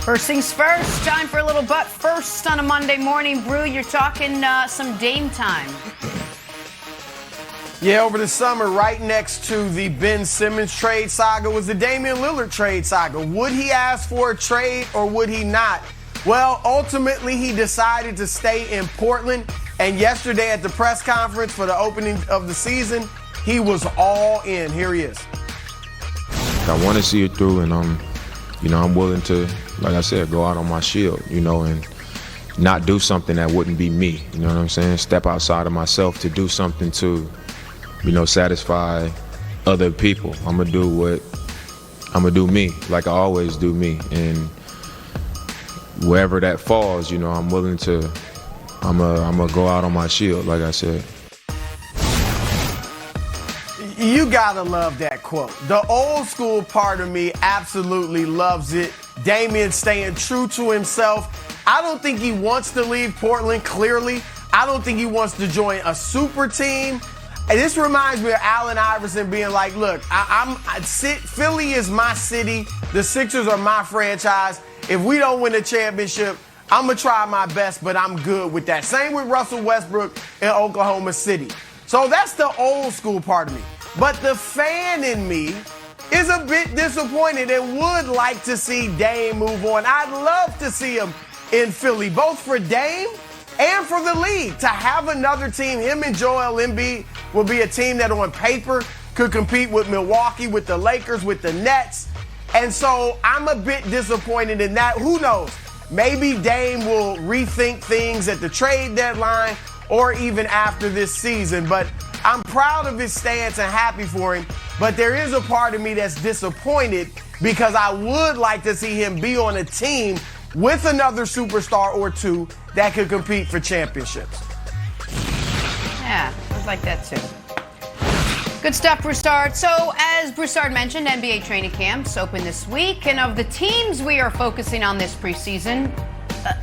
First things first, time for a little butt first on a Monday morning. Brew, you're talking some Dame time. Yeah, over the summer, right next to the Ben Simmons trade saga was the Damian Lillard trade saga. Would he ask for a trade or would he not? Well, ultimately, he decided to stay in Portland. And yesterday at the press conference for the opening of the season, he was all in. Here he is. I want to see it through, and I'm willing to, like I said, go out on my shield, and not do something that wouldn't be me. You know what I'm saying? Step outside of myself to do something to, satisfy other people. I'm gonna do me, like I always do me, and wherever that falls, I'm willing to. I'm gonna go out on my shield, like I said. You gotta love that quote. The old school part of me absolutely loves it. Damian staying true to himself. I don't think he wants to leave Portland, clearly. I don't think he wants to join a super team. And this reminds me of Allen Iverson being like, look, Philly is my city. The Sixers are my franchise. If we don't win a championship, I'm going to try my best, but I'm good with that. Same with Russell Westbrook in Oklahoma City. So that's the old school part of me. But the fan in me is a bit disappointed and would like to see Dame move on. I'd love to see him in Philly, both for Dame and for the league. To have another team, him and Joel Embiid will be a team that on paper could compete with Milwaukee, with the Lakers, with the Nets. And so I'm a bit disappointed in that. Who knows? Maybe Dame will rethink things at the trade deadline or even after this season. But I'm proud of his stance and happy for him. But there is a part of me that's disappointed because I would like to see him be on a team with another superstar or two that could compete for championships. Yeah, I was like that too. Good stuff, Broussard. So, as Broussard mentioned, NBA training camps open this week. And of the teams we are focusing on this preseason,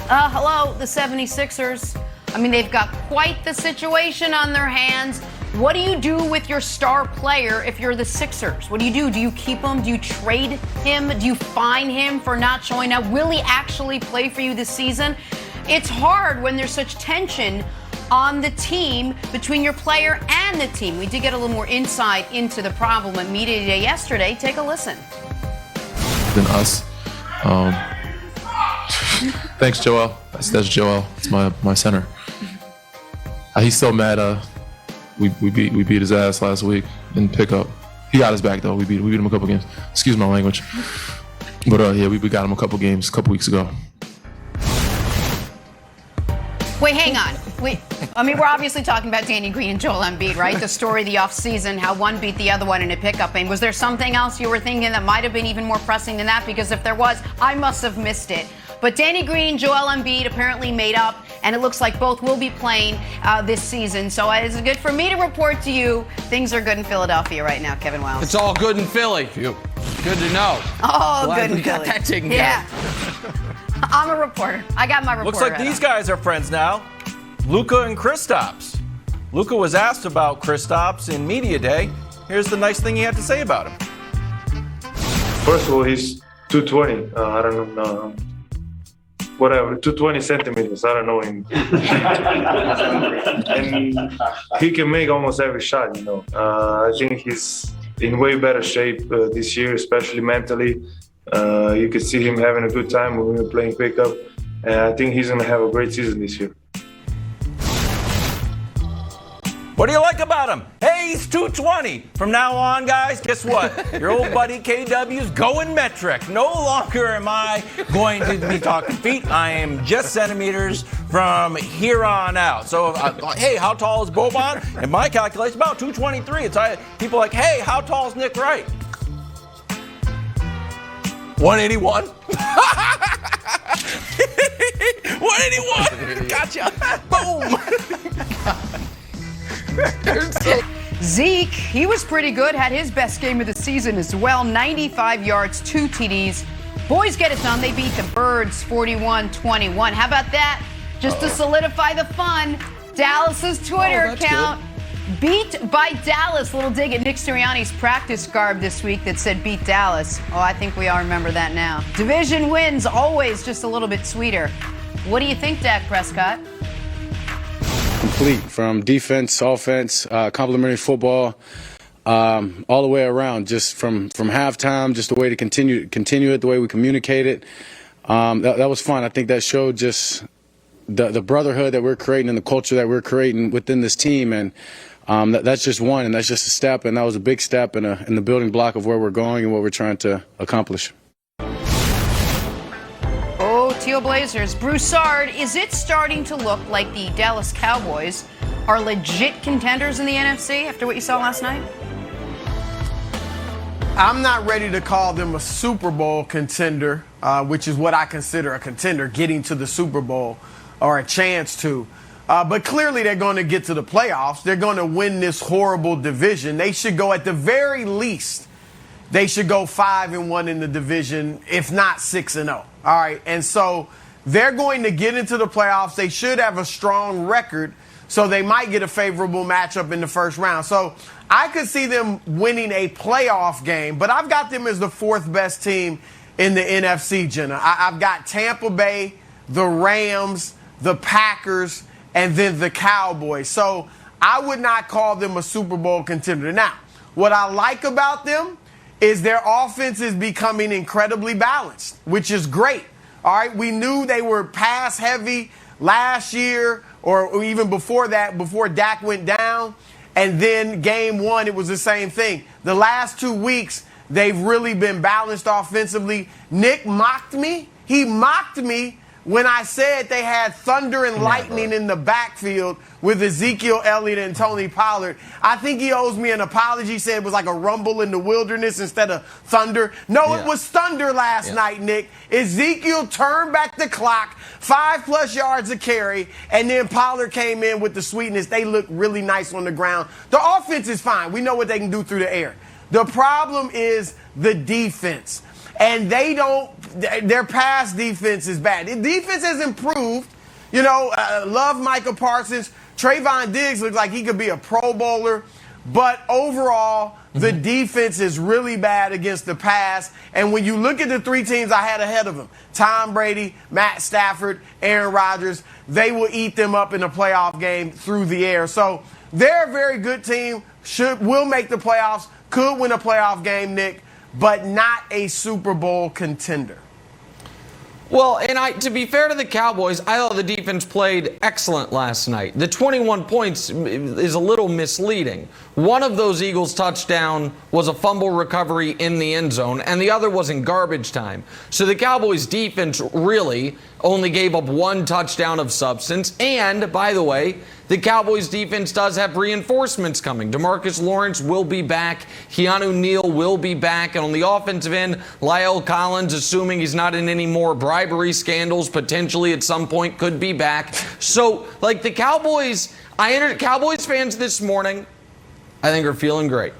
hello, the 76ers. I mean, they've got quite the situation on their hands. What do you do with your star player if you're the Sixers? What do you do? Do you keep him? Do you trade him? Do you fine him for not showing up? Will he actually play for you this season? It's hard when there's such tension on the team between your player and the team. We did get a little more insight into the problem at Media Day yesterday. Take a listen. Than us. Thanks, Joel. That's Joel. It's my center. He's so mad. We beat his ass last week in pickup. He got his back though. We beat him a couple games. Excuse my language. But yeah, we got him a couple games a couple weeks ago. Wait, hang on. We're obviously talking about Danny Green and Joel Embiid, right? The story of the offseason, how one beat the other one in a pickup game. Was there something else you were thinking that might have been even more pressing than that? Because if there was, I must have missed it. But Danny Green, Joel Embiid apparently made up, and it looks like both will be playing this season. So it's good for me to report to you. Things are good in Philadelphia right now, Kevin Wells. It's all good in Philly. Good to know. Oh, Glad good in we got Philly. that taken care of. I'm a reporter. I got my reporter. Looks like these guys are friends now. Luka and Kristaps. Luka was asked about Kristaps in Media Day. Here's the nice thing he had to say about him. First of all, he's 220. I don't know. Whatever, 220 centimeters. I don't know him. And he can make almost every shot, I think he's in way better shape this year, especially mentally. You could see him having a good time when we were playing pickup. And I think he's going to have a great season this year. What do you like about him? Hey, he's 220. From now on, guys, guess what? Your old buddy KW's going metric. No longer am I going to be talking feet. I am just centimeters from here on out. So, hey, how tall is Boban? In my calculation, about 223. It's people like, hey, how tall is Nick Wright? 181. 181. Gotcha. Boom. Zeke, he was pretty good, had his best game of the season as well. 95 yards, 2 TDs. Boys get it done. They beat the Birds 41-21. How about that? Just to solidify the fun, Dallas's Twitter account Beat by Dallas. Little dig at Nick Sirianni's practice garb this week that said beat Dallas. Oh, I think we all remember that now. Division wins, always just a little bit sweeter. What do you think, Dak Prescott? Complete from defense, offense, complimentary football, all the way around. Just from halftime, just the way to continue it, the way we communicate it. That was fun. I think that showed just the brotherhood that we're creating and the culture that we're creating within this team. And that's just one, and that's just a step, and that was a big step in the building block of where we're going and what we're trying to accomplish. Oh, Teal Blazers. Broussard, is it starting to look like the Dallas Cowboys are legit contenders in the NFC after what you saw last night? I'm not ready to call them a Super Bowl contender, which is what I consider a contender, getting to the Super Bowl or a chance to. But clearly they're going to get to the playoffs. They're going to win this horrible division. They should go, at the very least, they should go 5-1 in the division, if not 6-0. All right. And so they're going to get into the playoffs. They should have a strong record, so they might get a favorable matchup in the first round. So I could see them winning a playoff game, but I've got them as the fourth best team in the NFC, Jenna. I've got Tampa Bay, the Rams, the Packers, and then the Cowboys. So I would not call them a Super Bowl contender. Now, what I like about them is their offense is becoming incredibly balanced, which is great. All right, we knew they were pass heavy last year or even before that, before Dak went down. And then game one, it was the same thing. The last 2 weeks, they've really been balanced offensively. Nick mocked me. He mocked me when I said they had thunder and lightning in the backfield with Ezekiel Elliott and Tony Pollard. I think he owes me an apology, said it was like a rumble in the wilderness instead of thunder. No, it was thunder last night, Nick. Ezekiel turned back the clock, 5+ yards a carry, and then Pollard came in with the sweetness. They look really nice on the ground. The offense is fine. We know what they can do through the air. The problem is the defense. And their pass defense is bad. The defense has improved. You know, love Micah Parsons. Trayvon Diggs looks like he could be a Pro Bowler. But overall, the defense is really bad against the pass. And when you look at the three teams I had ahead of them, Tom Brady, Matt Stafford, Aaron Rodgers, they will eat them up in a playoff game through the air. So they're a very good team, will make the playoffs, could win a playoff game, Nick, but not a Super Bowl contender. Well, and to be fair to the Cowboys, I thought the defense played excellent last night. The 21 points is a little misleading. One of those Eagles' touchdown was a fumble recovery in the end zone, and the other was in garbage time. So the Cowboys' defense really only gave up one touchdown of substance. And, by the way, the Cowboys' defense does have reinforcements coming. DeMarcus Lawrence will be back. Keanu Neal will be back. And on the offensive end, La'el Collins, assuming he's not in any more bribery scandals, potentially at some point could be back. So, like the Cowboys, Cowboys fans this morning, I think are feeling great.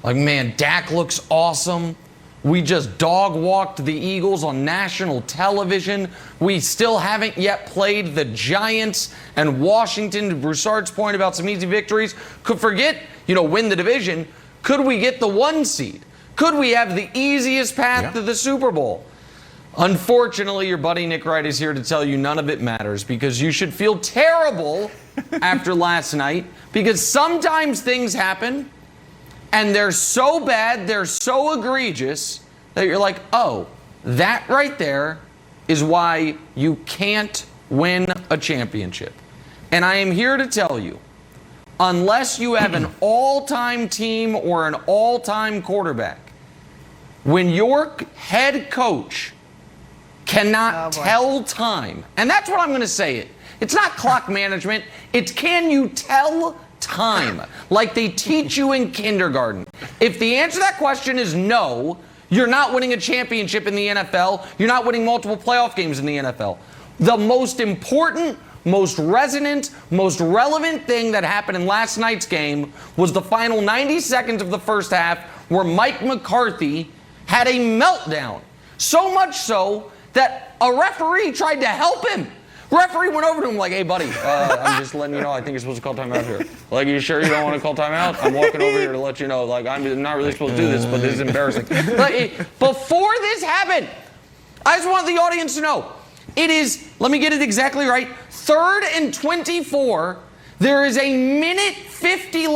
Like, man, Dak looks awesome. We just dog-walked the Eagles on national television. We still haven't yet played the Giants and Washington. To Broussard's point about some easy victories, could forget, win the division. Could we get the 1 seed? Could we have the easiest path to the Super Bowl? Unfortunately, your buddy Nick Wright is here to tell you none of it matters, because you should feel terrible after last night, because sometimes things happen and they're so bad, they're so egregious that you're like, oh, that right there is why you can't win a championship. And I am here to tell you, unless you have an all-time team or an all-time quarterback, when your head coach cannot tell time, and that's what I'm going to say it. It's not clock management. It's can you tell time, like they teach you in kindergarten. If the answer to that question is no, you're not winning a championship in the NFL. You're not winning multiple playoff games in the NFL. The most important, most resonant, most relevant thing that happened in last night's game was the final 90 seconds of the first half, where Mike McCarthy had a meltdown. So much so that a referee tried to help him. Referee went over to him like, hey, buddy, I'm just letting you know I think you're supposed to call timeout here. Like, you sure you don't want to call timeout? I'm walking over here to let you know, like, I'm not really supposed to do this, but this is embarrassing. Like, before this happened, I just want the audience to know, it is, let me get it exactly right, 3rd and 24. There is a minute 50 left.